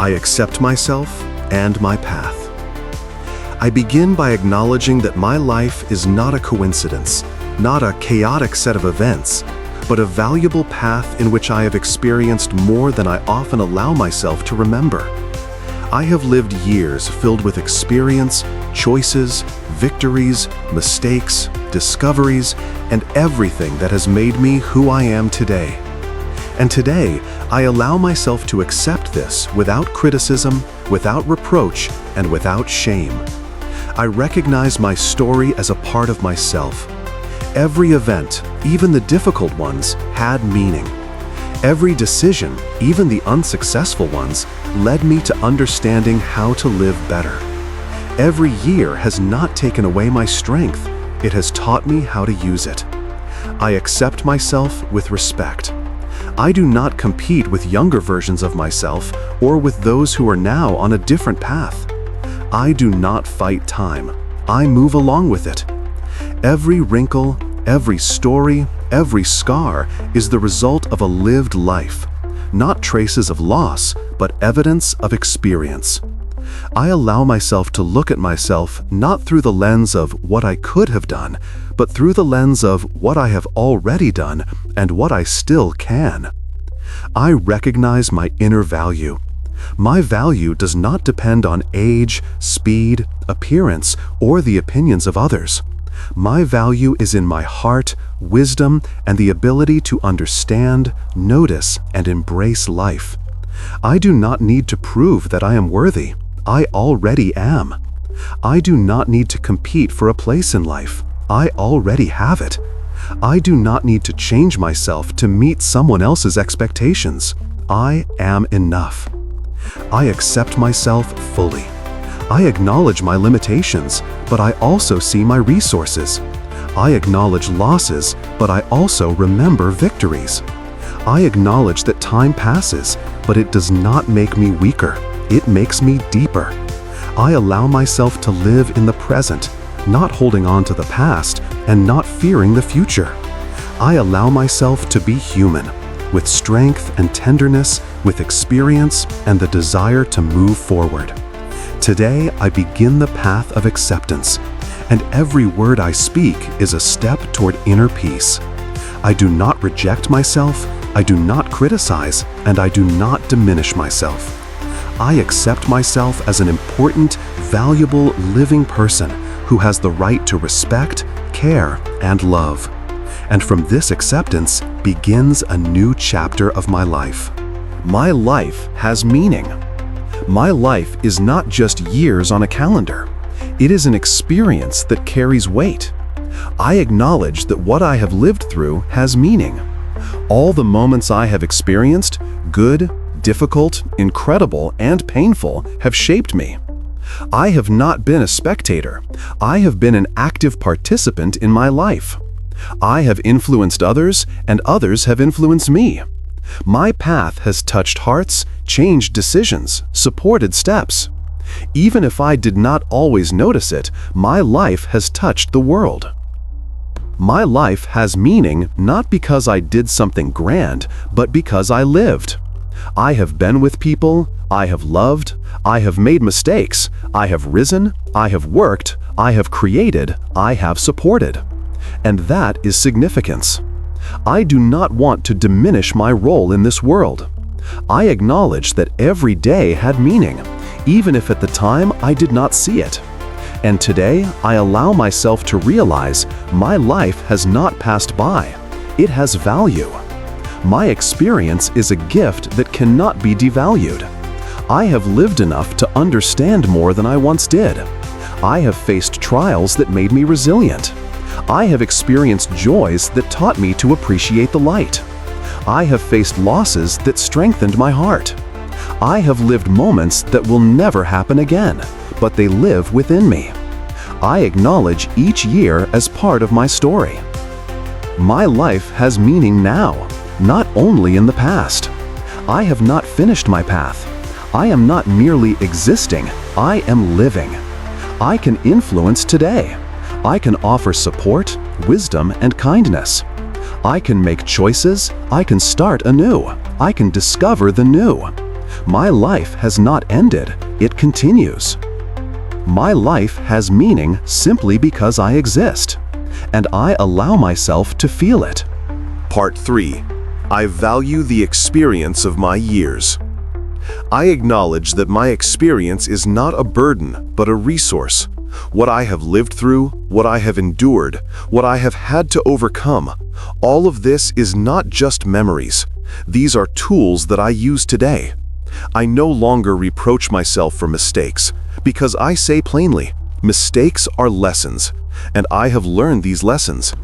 I accept myself and my path. I begin by acknowledging that my life is not a coincidence, not a chaotic set of events, but a valuable path in which I have experienced more than I often allow myself to remember. I have lived years filled with experience, choices, victories, mistakes, discoveries, and everything that has made me who I am today. And today, I allow myself to accept this without criticism, without reproach, and without shame. I recognize my story as a part of myself. Every event, even the difficult ones, had meaning. Every decision, even the unsuccessful ones, led me to understanding how to live better. Every year has not taken away my strength, it has taught me how to use it. I accept myself with respect. I do not compete with younger versions of myself or with those who are now on a different path. I do not fight time. I move along with it. Every wrinkle, every story, every scar is the result of a lived life, not traces of loss, but evidence of experience. I allow myself to look at myself not through the lens of what I could have done, but through the lens of what I have already done and what I still can. I recognize my inner value. My value does not depend on age, speed, appearance, or the opinions of others. My value is in my heart, wisdom, and the ability to understand, notice, and embrace life. I do not need to prove that I am worthy. I already am. I do not need to compete for a place in life. I already have it. I do not need to change myself to meet someone else's expectations. I am enough. I accept myself fully. I acknowledge my limitations, but I also see my resources. I acknowledge losses, but I also remember victories. I acknowledge that time passes, but it does not make me weaker. It makes me deeper. I allow myself to live in the present, not holding on to the past and not fearing the future. I allow myself to be human, with strength and tenderness, with experience and the desire to move forward. Today, I begin the path of acceptance, and every word I speak is a step toward inner peace. I do not reject myself, I do not criticize, and I do not diminish myself. I accept myself as an important, valuable, living person who has the right to respect, care, and love. And from this acceptance begins a new chapter of my life. My life has meaning. My life is not just years on a calendar. It is an experience that carries weight. I acknowledge that what I have lived through has meaning. All the moments I have experienced, good, difficult, incredible, and painful, have shaped me. I have not been a spectator. I have been an active participant in my life. I have influenced others, and others have influenced me. My path has touched hearts, changed decisions, supported steps. Even if I did not always notice it, my life has touched the world. My life has meaning not because I did something grand, but because I lived. I have been with people, I have loved, I have made mistakes, I have risen, I have worked, I have created, I have supported. And that is significance. I do not want to diminish my role in this world. I acknowledge that every day had meaning, even if at the time I did not see it. And today, I allow myself to realize my life has not passed by. It has value. My experience is a gift that cannot be devalued. I have lived enough to understand more than I once did. I have faced trials that made me resilient. I have experienced joys that taught me to appreciate the light. I have faced losses that strengthened my heart. I have lived moments that will never happen again, but they live within me. I acknowledge each year as part of my story. My life has meaning now, not only in the past. I have not finished my path. I am not merely existing, I am living. I can influence today. I can offer support, wisdom, and kindness. I can make choices. I can start anew. I can discover the new. My life has not ended, it continues. My life has meaning simply because I exist, and I allow myself to feel it. Part 3. I value the experience of my years. I acknowledge that my experience is not a burden, but a resource. What I have lived through, what I have endured, what I have had to overcome, all of this is not just memories. These are tools that I use today. I no longer reproach myself for mistakes, because I say plainly, mistakes are lessons, and I have learned these lessons.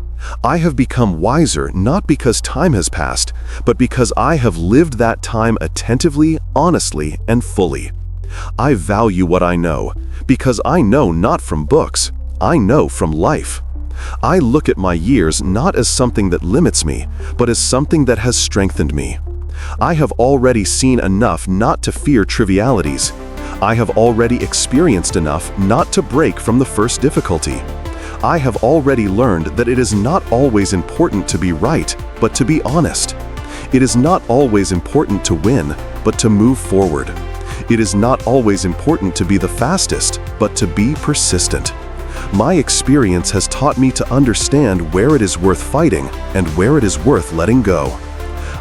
I have become wiser not because time has passed, but because I have lived that time attentively, honestly, and fully. I value what I know, because I know not from books, I know from life. I look at my years not as something that limits me, but as something that has strengthened me. I have already seen enough not to fear trivialities. I have already experienced enough not to break from the first difficulty. I have already learned that it is not always important to be right, but to be honest. It is not always important to win, but to move forward. It is not always important to be the fastest, but to be persistent. My experience has taught me to understand where it is worth fighting and where it is worth letting go.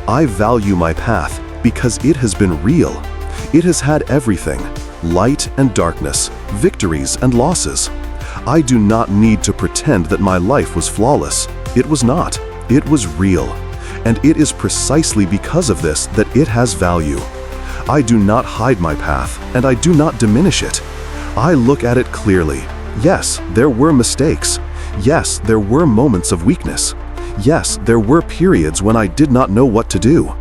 I value my path because it has been real. It has had everything, light and darkness, victories and losses. I do not need to pretend that my life was flawless. It was not. It was real. And it is precisely because of this that it has value. I do not hide my path, and I do not diminish it. I look at it clearly. Yes, there were mistakes. Yes, there were moments of weakness. Yes, there were periods when I did not know what to do.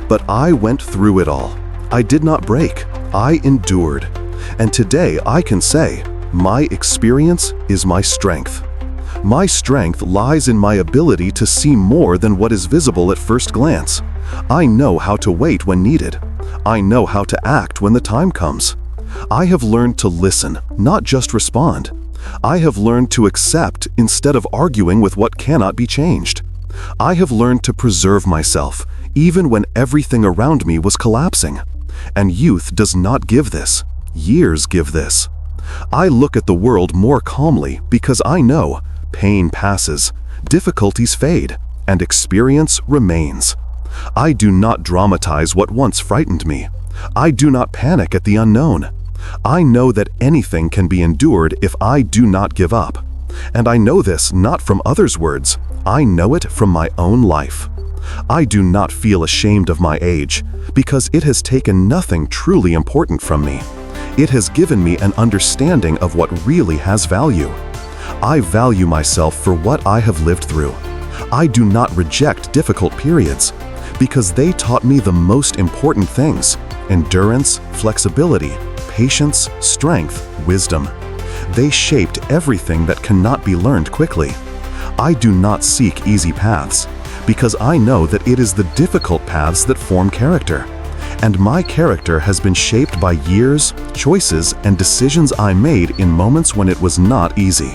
But I went through it all. I did not break. I endured. And today I can say, my experience is my strength. My strength lies in my ability to see more than what is visible at first glance. I know how to wait when needed. I know how to act when the time comes. I have learned to listen, not just respond. I have learned to accept instead of arguing with what cannot be changed. I have learned to preserve myself, even when everything around me was collapsing. And youth does not give this. Years give this. I look at the world more calmly because I know pain passes, difficulties fade, and experience remains. I do not dramatize what once frightened me. I do not panic at the unknown. I know that anything can be endured if I do not give up. And I know this not from others' words. I know it from my own life. I do not feel ashamed of my age because it has taken nothing truly important from me. It has given me an understanding of what really has value. I value myself for what I have lived through. I do not reject difficult periods because they taught me the most important things: endurance, flexibility, patience, strength, wisdom. They shaped everything that cannot be learned quickly. I do not seek easy paths because I know that it is the difficult paths that form character. And my character has been shaped by years, choices, and decisions I made in moments when it was not easy.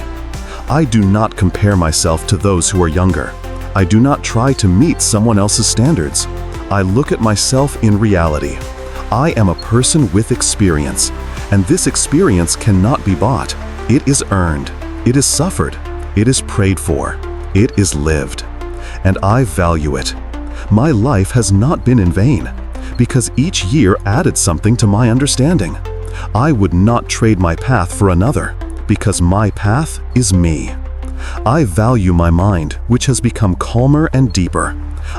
I do not compare myself to those who are younger. I do not try to meet someone else's standards. I look at myself in reality. I am a person with experience, and this experience cannot be bought. It is earned. It is suffered. It is prayed for. It is lived. And I value it. My life has not been in vain, because each year added something to my understanding. I would not trade my path for another, because my path is me. I value my mind, which has become calmer and deeper.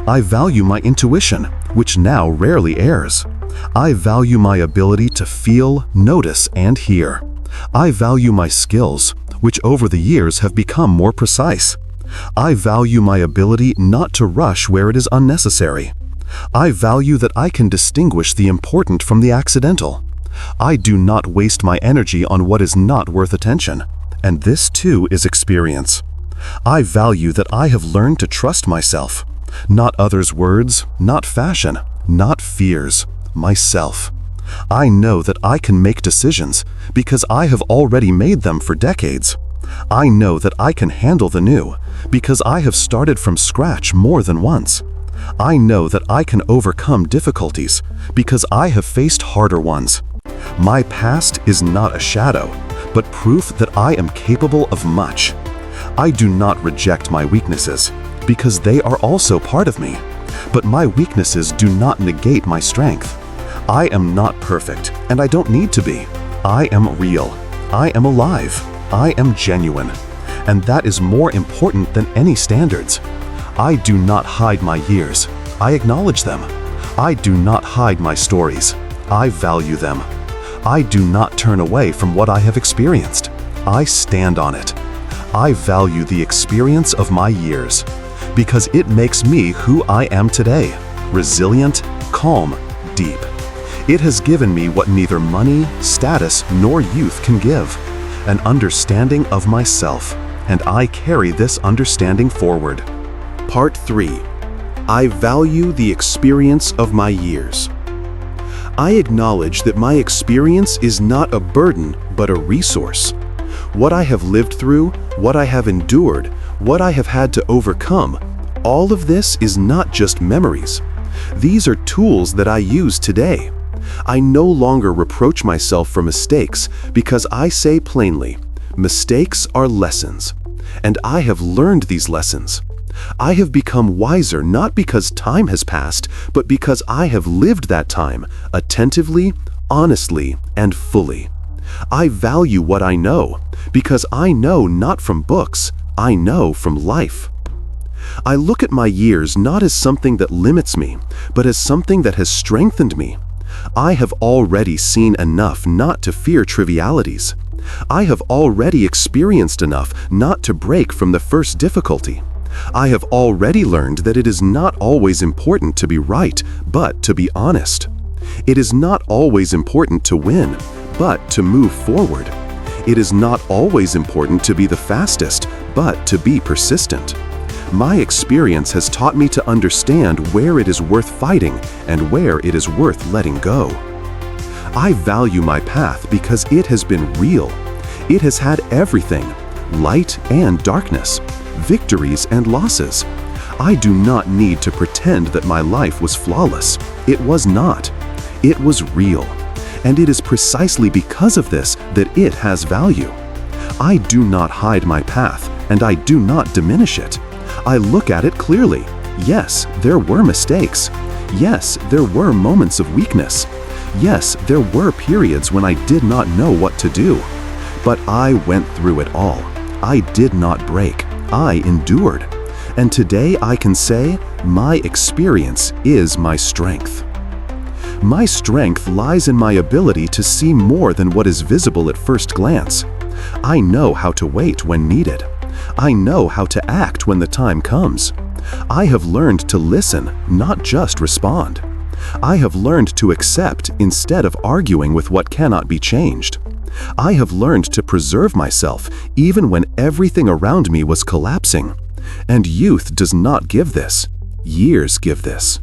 I value my intuition, which now rarely errs. I value my ability to feel, notice, and hear. I value my skills, which over the years have become more precise. I value my ability not to rush where it is unnecessary. I value that I can distinguish the important from the accidental. I do not waste my energy on what is not worth attention. And this too is experience. I value that I have learned to trust myself. Not others' words, not fashion, not fears, myself. I know that I can make decisions because I have already made them for decades. I know that I can handle the new because I have started from scratch more than once. I know that I can overcome difficulties because I have faced harder ones. My past is not a shadow, but proof that I am capable of much. I do not reject my weaknesses because they are also part of me, but my weaknesses do not negate my strength. I am not perfect, and I don't need to be. I am real. I am alive. I am genuine. And that is more important than any standards. I do not hide my years. I acknowledge them. I do not hide my stories. I value them. I do not turn away from what I have experienced. I stand on it. I value the experience of my years because it makes me who I am today, resilient, calm, deep. It has given me what neither money, status, nor youth can give, an understanding of myself, and I carry this understanding forward. Part 3. I value the experience of my years. I acknowledge that my experience is not a burden, but a resource. What I have lived through, what I have endured, what I have had to overcome, all of this is not just memories. These are tools that I use today. I no longer reproach myself for mistakes because I say plainly, mistakes are lessons, and I have learned these lessons. I have become wiser not because time has passed, but because I have lived that time attentively, honestly, and fully. I value what I know because I know not from books, I know from life. I look at my years not as something that limits me, but as something that has strengthened me. I have already seen enough not to fear trivialities. I have already experienced enough not to break from the first difficulty. I have already learned that it is not always important to be right, but to be honest. It is not always important to win, but to move forward. It is not always important to be the fastest, but to be persistent. My experience has taught me to understand where it is worth fighting and where it is worth letting go. I value my path because it has been real. It has had everything, light and darkness, victories and losses. I do not need to pretend that my life was flawless. It was not. It was real. And it is precisely because of this that it has value. I do not hide my path, and I do not diminish it. I look at it clearly. Yes, there were mistakes. Yes, there were moments of weakness. Yes, there were periods when I did not know what to do. But I went through it all. I did not break. I endured. And today I can say, my experience is my strength. My strength lies in my ability to see more than what is visible at first glance. I know how to wait when needed. I know how to act when the time comes. I have learned to listen, not just respond. I have learned to accept instead of arguing with what cannot be changed. I have learned to preserve myself even when everything around me was collapsing. And youth does not give this. Years give this.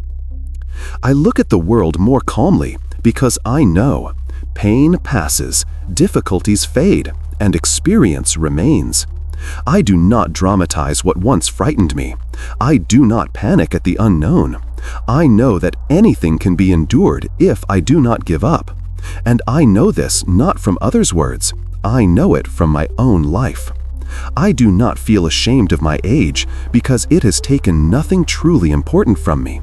I look at the world more calmly because I know pain passes, difficulties fade, and experience remains. I do not dramatize what once frightened me. I do not panic at the unknown. I know that anything can be endured if I do not give up. And I know this not from others' words. I know it from my own life. I do not feel ashamed of my age because it has taken nothing truly important from me.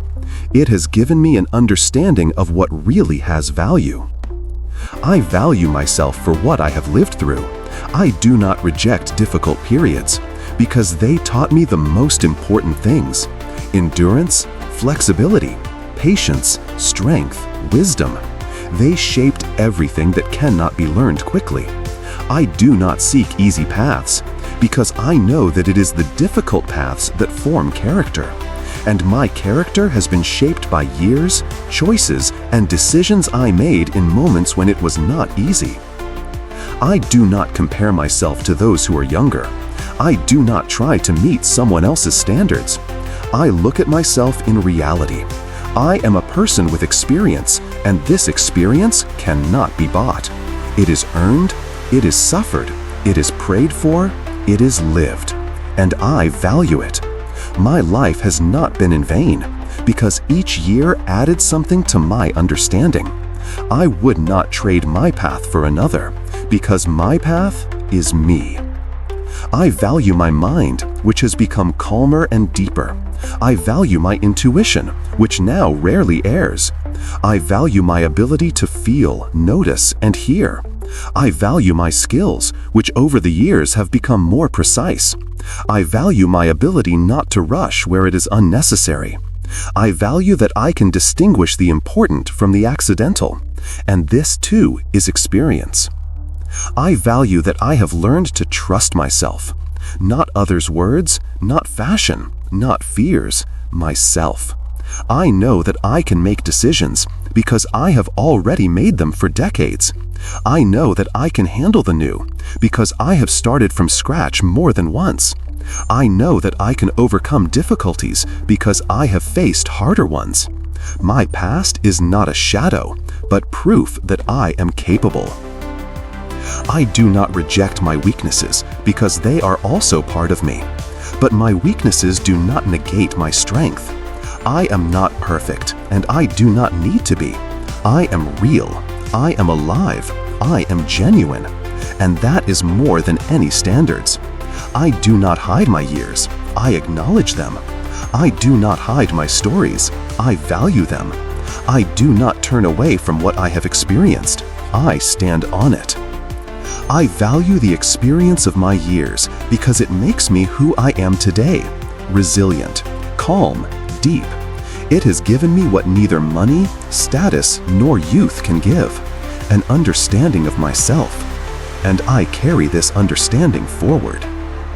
It has given me an understanding of what really has value. I value myself for what I have lived through. I do not reject difficult periods because they taught me the most important things: endurance, flexibility, patience, strength, wisdom. They shaped everything that cannot be learned quickly. I do not seek easy paths because I know that it is the difficult paths that form character. And my character has been shaped by years, choices, and decisions I made in moments when it was not easy. I do not compare myself to those who are younger. I do not try to meet someone else's standards. I look at myself in reality. I am a person with experience, and this experience cannot be bought. It is earned, it is suffered, it is prayed for, it is lived, and I value it. My life has not been in vain. because each year added something to my understanding. I would not trade my path for another, because my path is me. I value my mind, which has become calmer and deeper. I value my intuition, which now rarely errs. I value my ability to feel, notice, and hear. I value my skills, which over the years have become more precise. I value my ability not to rush where it is unnecessary. I value that I can distinguish the important from the accidental, and this too is experience. I value that I have learned to trust myself, not others' words, not fashion, not fears, myself. I know that I can make decisions because I have already made them for decades. I know that I can handle the new because I have started from scratch more than once. I know that I can overcome difficulties because I have faced harder ones. My past is not a shadow, but proof that I am capable. I do not reject my weaknesses because they are also part of me. But my weaknesses do not negate my strength. I am not perfect, and I do not need to be. I am real. I am alive. I am genuine. And that is more than any standards. I do not hide my years. I acknowledge them. I do not hide my stories. I value them. I do not turn away from what I have experienced. I stand on it. I value the experience of my years because it makes me who I am today, resilient, calm, deep. It has given me what neither money, status, nor youth can give, an understanding of myself. And I carry this understanding forward.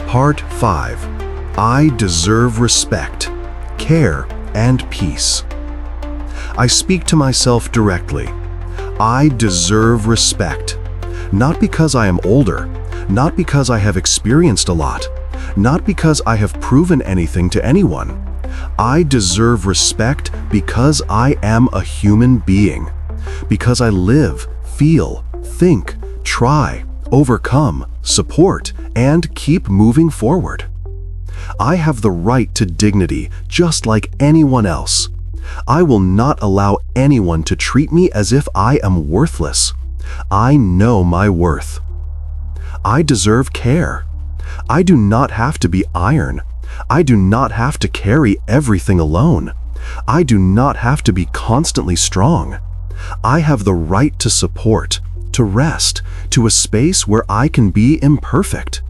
Part 5. I deserve respect, care, and peace. I speak to myself directly. I deserve respect. Not because I am older, not because I have experienced a lot, not because I have proven anything to anyone. I deserve respect because I am a human being, because I live, feel, think, try, overcome, support, and keep moving forward. I have the right to dignity just like anyone else. I will not allow anyone to treat me as if I am worthless. I know my worth. I deserve care. I do not have to be iron. I do not have to carry everything alone. I do not have to be constantly strong. I have the right to support, to rest, to a space where I can be imperfect.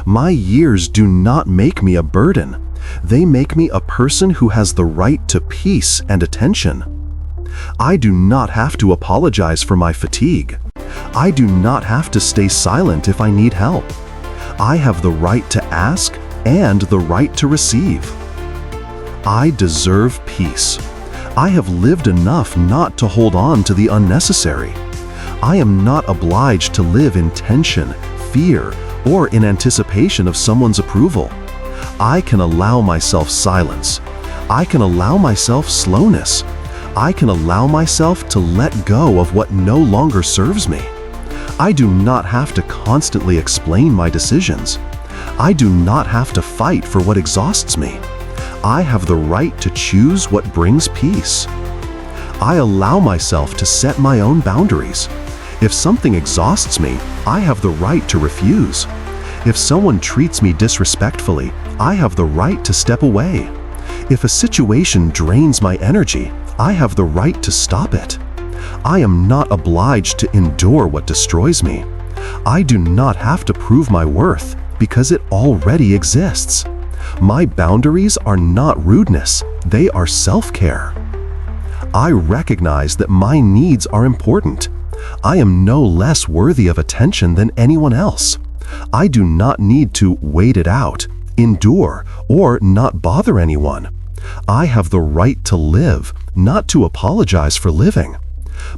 My years do not make me a burden. They make me a person who has the right to peace and attention. I do not have to apologize for my fatigue. I do not have to stay silent if I need help. I have the right to ask and the right to receive. I deserve peace. I have lived enough not to hold on to the unnecessary. I am not obliged to live in tension, fear, or in anticipation of someone's approval. I can allow myself silence. I can allow myself slowness. I can allow myself to let go of what no longer serves me. I do not have to constantly explain my decisions. I do not have to fight for what exhausts me. I have the right to choose what brings peace. I allow myself to set my own boundaries. If something exhausts me, I have the right to refuse. If someone treats me disrespectfully, I have the right to step away. If a situation drains my energy, I have the right to stop it. I am not obliged to endure what destroys me. I do not have to prove my worth because it already exists. My boundaries are not rudeness, they are self-care. I recognize that my needs are important. I am no less worthy of attention than anyone else. I do not need to wait it out, endure, or not bother anyone. I have the right to live, not to apologize for living.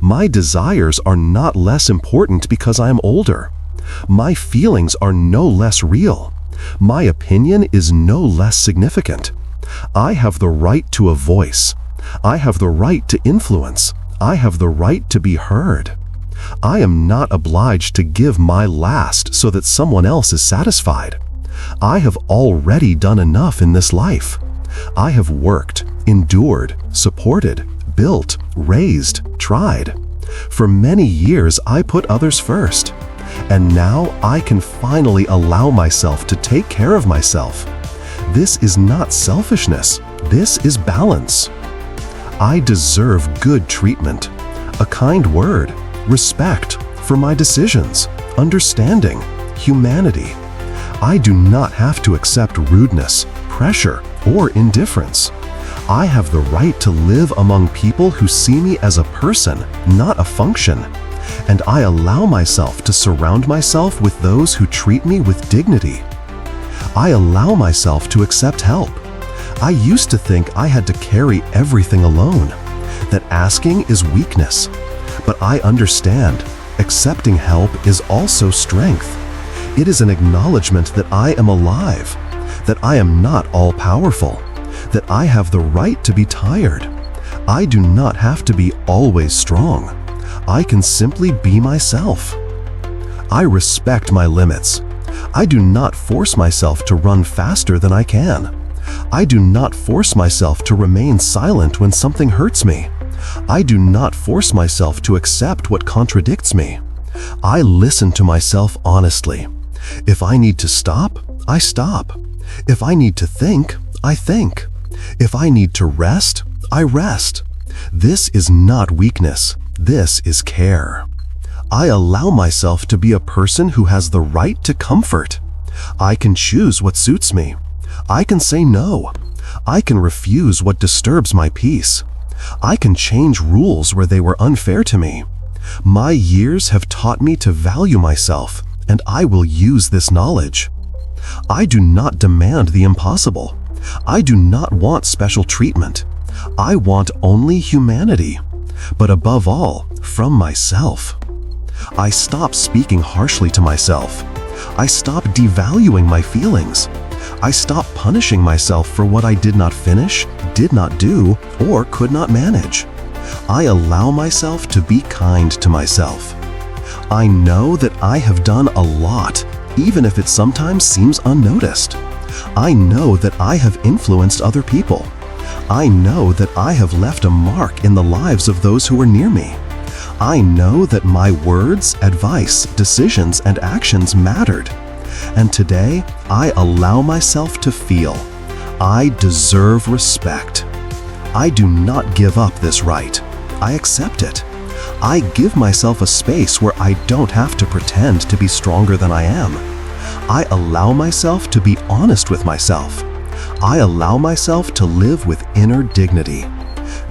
My desires are not less important because I am older. My feelings are no less real. My opinion is no less significant. I have the right to a voice. I have the right to influence. I have the right to be heard. I am not obliged to give my last so that someone else is satisfied. I have already done enough in this life. I have worked, endured, supported, built, raised, tried. For many years, I put others first. And now I can finally allow myself to take care of myself. This is not selfishness. This is balance. I deserve good treatment, a kind word, respect for my decisions, understanding, humanity. I do not have to accept rudeness, pressure, or indifference. I have the right to live among people who see me as a person, not a function. And I allow myself to surround myself with those who treat me with dignity. I allow myself to accept help. I used to think I had to carry everything alone, that asking is weakness. But I understand, accepting help is also strength. It is an acknowledgement that I am alive, that I am not all-powerful, that I have the right to be tired. I do not have to be always strong. I can simply be myself. I respect my limits. I do not force myself to run faster than I can. I do not force myself to remain silent when something hurts me. I do not force myself to accept what contradicts me. I listen to myself honestly. If I need to stop, I stop. If I need to think, I think. If I need to rest, I rest. This is not weakness. This is care. I allow myself to be a person who has the right to comfort. I can choose what suits me. I can say no. I can refuse what disturbs my peace. I can change rules where they were unfair to me. My years have taught me to value myself, and I will use this knowledge. I do not demand the impossible. I do not want special treatment. I want only humanity. But above all, from myself. I stop speaking harshly to myself. I stop devaluing my feelings. I stop punishing myself for what I did not finish, did not do, or could not manage. I allow myself to be kind to myself. I know that I have done a lot, even if it sometimes seems unnoticed. I know that I have influenced other people. I know that I have left a mark in the lives of those who are near me. I know that my words, advice, decisions, and actions mattered. And today, I allow myself to feel I deserve respect. I do not give up this right. I accept it. I give myself a space where I don't have to pretend to be stronger than I am. I allow myself to be honest with myself. I allow myself to live with inner dignity.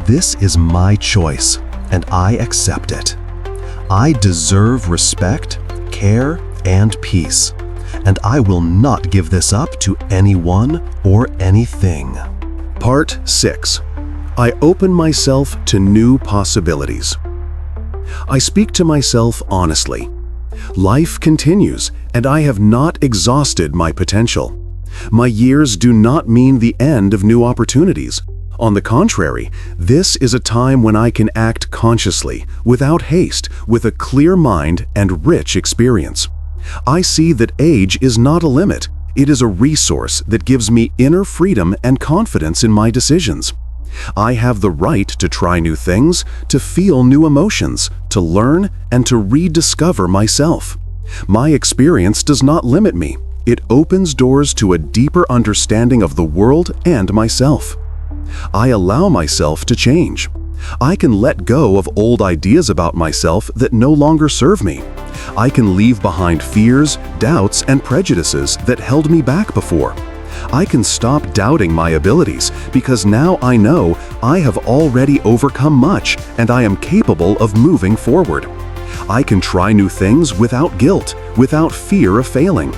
This is my choice, and I accept it. I deserve respect, care, and peace, and I will not give this up to anyone or anything. Part 6. I open myself to new possibilities. I speak to myself honestly. Life continues, and I have not exhausted my potential. My years do not mean the end of new opportunities. On the contrary, this is a time when I can act consciously, without haste, with a clear mind and rich experience. I see that age is not a limit. It is a resource that gives me inner freedom and confidence in my decisions. I have the right to try new things, to feel new emotions, to learn, and to rediscover myself. My experience does not limit me. It opens doors to a deeper understanding of the world and myself. I allow myself to change. I can let go of old ideas about myself that no longer serve me. I can leave behind fears, doubts, and prejudices that held me back before. I can stop doubting my abilities because now I know I have already overcome much and I am capable of moving forward. I can try new things without guilt, without fear of failing.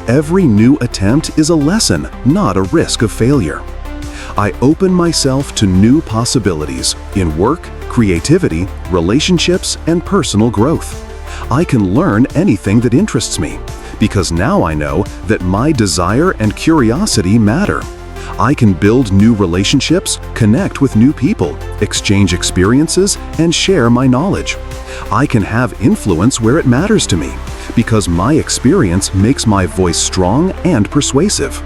Every new attempt is a lesson, not a risk of failure. I open myself to new possibilities in work, creativity, relationships, and personal growth. I can learn anything that interests me, because now I know that my desire and curiosity matter. I can build new relationships, connect with new people, exchange experiences, and share my knowledge. I can have influence where it matters to me, because my experience makes my voice strong and persuasive.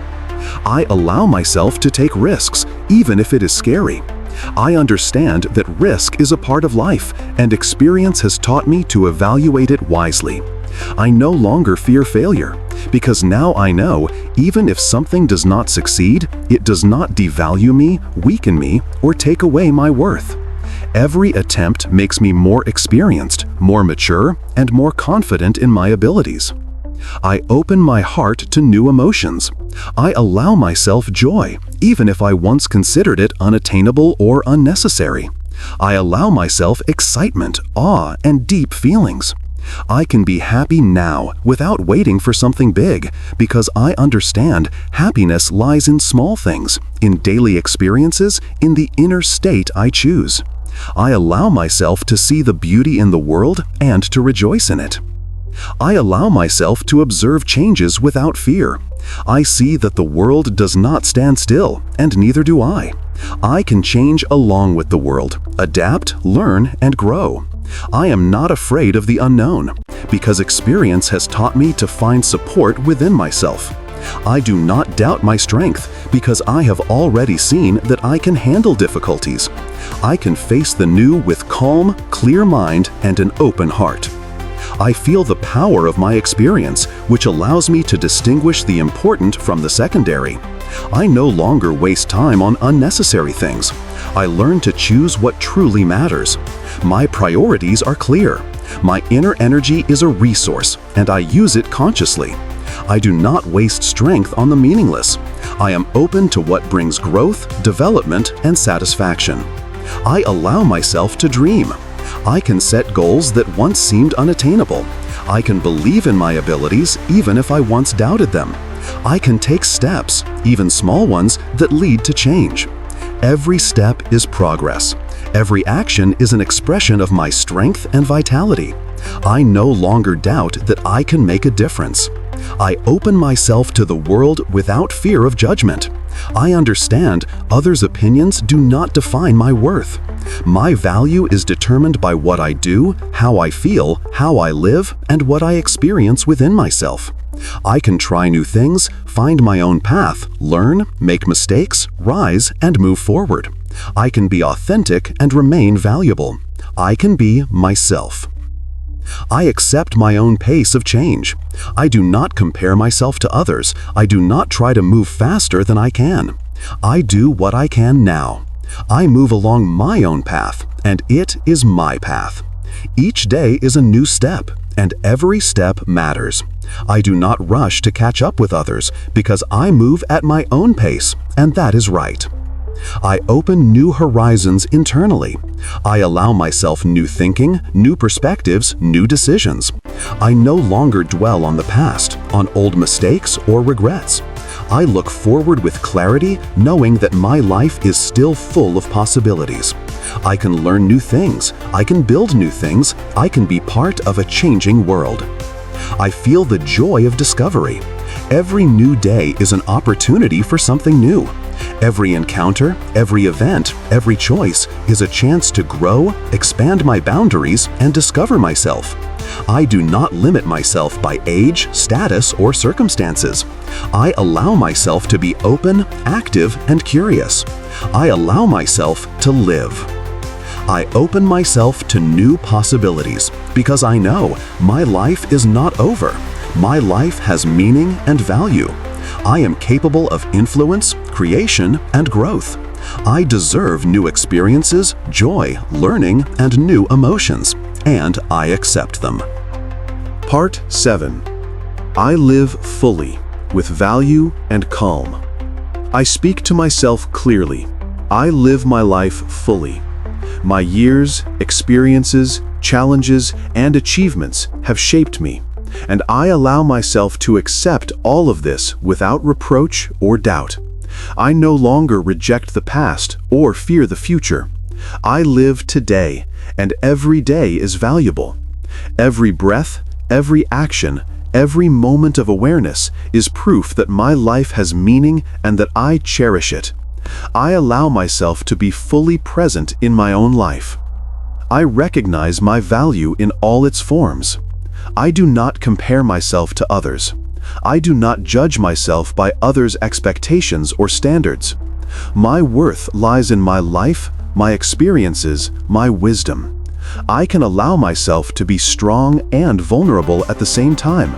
I allow myself to take risks, even if it is scary. I understand that risk is a part of life, and experience has taught me to evaluate it wisely. I no longer fear failure, because now I know, even if something does not succeed, it does not devalue me, weaken me, or take away my worth. Every attempt makes me more experienced, more mature, and more confident in my abilities. I open my heart to new emotions. I allow myself joy, even if I once considered it unattainable or unnecessary. I allow myself excitement, awe, and deep feelings. I can be happy now without waiting for something big, because I understand happiness lies in small things, in daily experiences, in the inner state I choose. I allow myself to see the beauty in the world and to rejoice in it. I allow myself to observe changes without fear. I see that the world does not stand still, and neither do I. I can change along with the world, adapt, learn, and grow. I am not afraid of the unknown, because experience has taught me to find support within myself. I do not doubt my strength, because I have already seen that I can handle difficulties. I can face the new with calm, clear mind, and an open heart. I feel the power of my experience, which allows me to distinguish the important from the secondary. I no longer waste time on unnecessary things. I learn to choose what truly matters. My priorities are clear. My inner energy is a resource, and I use it consciously. I do not waste strength on the meaningless. I am open to what brings growth, development, and satisfaction. I allow myself to dream. I can set goals that once seemed unattainable. I can believe in my abilities even if I once doubted them. I can take steps, even small ones, that lead to change. Every step is progress. Every action is an expression of my strength and vitality. I no longer doubt that I can make a difference. I open myself to the world without fear of judgment. I understand others' opinions do not define my worth. My value is determined by what I do, how I feel, how I live, and what I experience within myself. I can try new things, find my own path, learn, make mistakes, rise, and move forward. I can be authentic and remain valuable. I can be myself. I accept my own pace of change. I do not compare myself to others. I do not try to move faster than I can. I do what I can now. I move along my own path, and it is my path. Each day is a new step, and every step matters. I do not rush to catch up with others, because I move at my own pace, and that is right. I open new horizons internally. I allow myself new thinking, new perspectives, new decisions. I no longer dwell on the past, on old mistakes or regrets. I look forward with clarity, knowing that my life is still full of possibilities. I can learn new things. I can build new things. I can be part of a changing world. I feel the joy of discovery. Every new day is an opportunity for something new. Every encounter, every event, every choice is a chance to grow, expand my boundaries, and discover myself. I do not limit myself by age, status, or circumstances. I allow myself to be open, active, and curious. I allow myself to live. I open myself to new possibilities because I know my life is not over. My life has meaning and value. I am capable of influence, creation, and growth. I deserve new experiences, joy, learning, and new emotions, and I accept them. Part 7. I live fully, with value and calm. I speak to myself clearly. I live my life fully. My years, experiences, challenges, and achievements have shaped me, and I allow myself to accept all of this without reproach or doubt. I no longer reject the past or fear the future. I live today, and every day is valuable. Every breath, every action, every moment of awareness is proof that my life has meaning and that I cherish it. I allow myself to be fully present in my own life. I recognize my value in all its forms. I do not compare myself to others. I do not judge myself by others' expectations or standards. My worth lies in my life, my experiences, my wisdom. I can allow myself to be strong and vulnerable at the same time.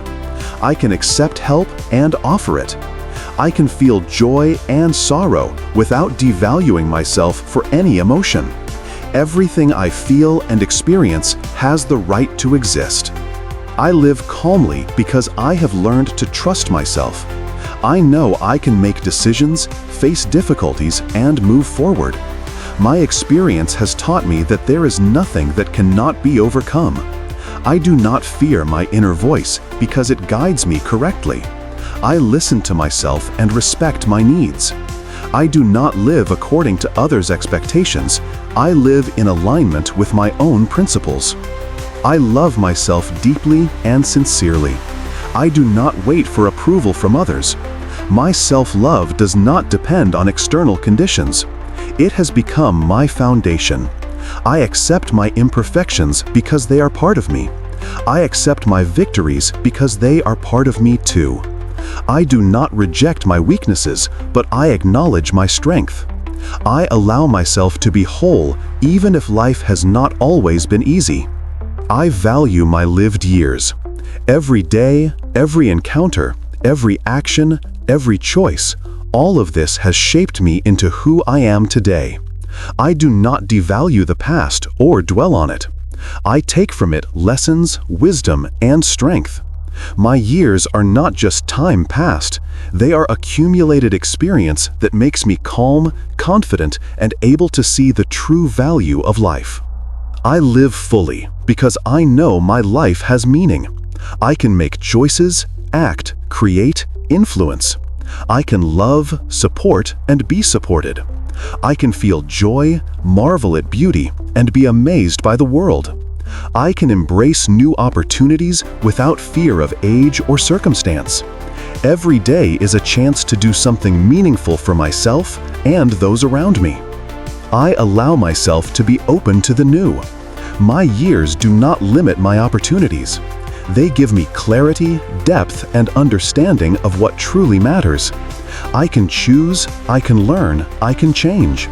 I can accept help and offer it. I can feel joy and sorrow without devaluing myself for any emotion. Everything I feel and experience has the right to exist. I live calmly because I have learned to trust myself. I know I can make decisions, face difficulties, and move forward. My experience has taught me that there is nothing that cannot be overcome. I do not fear my inner voice because it guides me correctly. I listen to myself and respect my needs. I do not live according to others' expectations. I live in alignment with my own principles. I love myself deeply and sincerely. I do not wait for approval from others. My self-love does not depend on external conditions. It has become my foundation. I accept my imperfections because they are part of me. I accept my victories because they are part of me too. I do not reject my weaknesses, but I acknowledge my strength. I allow myself to be whole even if life has not always been easy. I value my lived years. Every day, every encounter, every action, every choice, all of this has shaped me into who I am today. I do not devalue the past or dwell on it. I take from it lessons, wisdom, and strength. My years are not just time past, they are accumulated experience that makes me calm, confident, and able to see the true value of life. I live fully because I know my life has meaning. I can make choices, act, create, influence. I can love, support, and be supported. I can feel joy, marvel at beauty, and be amazed by the world. I can embrace new opportunities without fear of age or circumstance. Every day is a chance to do something meaningful for myself and those around me. I allow myself to be open to the new. My years do not limit my opportunities. They give me clarity, depth, and understanding of what truly matters. I can choose, I can learn, I can change.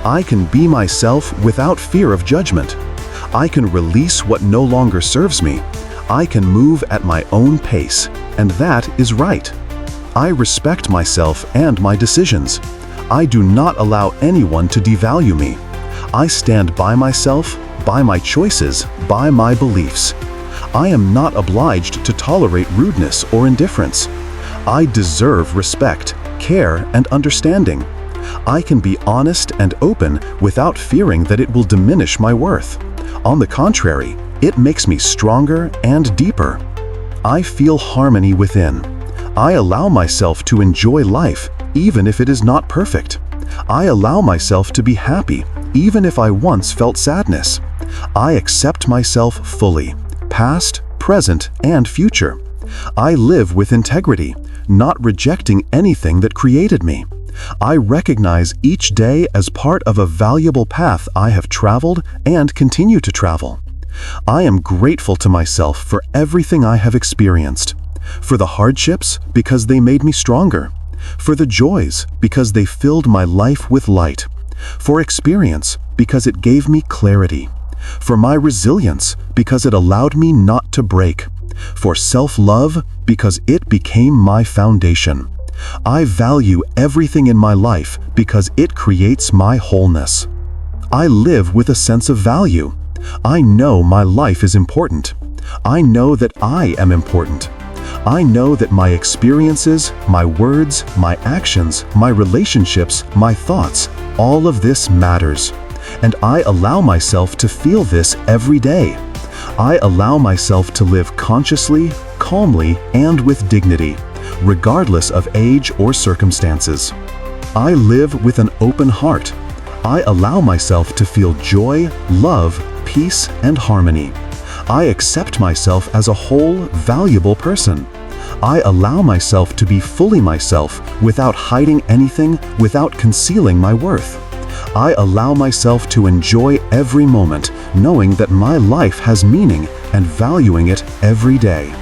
I can be myself without fear of judgment. I can release what no longer serves me. I can move at my own pace, and that is right. I respect myself and my decisions. I do not allow anyone to devalue me. I stand by myself, by my choices, by my beliefs. I am not obliged to tolerate rudeness or indifference. I deserve respect, care, and understanding. I can be honest and open without fearing that it will diminish my worth. On the contrary, it makes me stronger and deeper. I feel harmony within. I allow myself to enjoy life, even if it is not perfect. I allow myself to be happy, even if I once felt sadness. I accept myself fully, past, present, and future. I live with integrity, not rejecting anything that created me. I recognize each day as part of a valuable path I have traveled and continue to travel. I am grateful to myself for everything I have experienced. For the hardships, because they made me stronger. For the joys, because they filled my life with light. For experience, because it gave me clarity. For my resilience, because it allowed me not to break. For self-love, because it became my foundation. I value everything in my life because it creates my wholeness. I live with a sense of value. I know my life is important. I know that I am important. I know that my experiences, my words, my actions, my relationships, my thoughts, all of this matters. And I allow myself to feel this every day. I allow myself to live consciously, calmly, and with dignity, regardless of age or circumstances. I live with an open heart. I allow myself to feel joy, love, peace, and harmony. I accept myself as a whole, valuable person. I allow myself to be fully myself without hiding anything, without concealing my worth. I allow myself to enjoy every moment, knowing that my life has meaning and valuing it every day.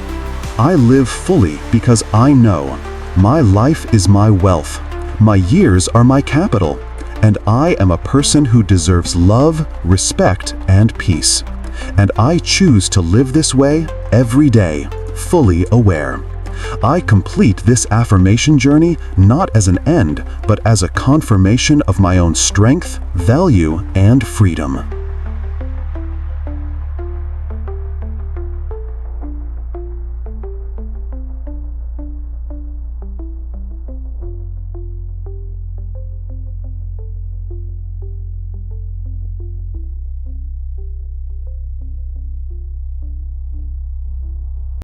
I live fully because I know my life is my wealth, my years are my capital, and I am a person who deserves love, respect, and peace. And I choose to live this way every day, fully aware. I complete this affirmation journey not as an end, but as a confirmation of my own strength, value, and freedom.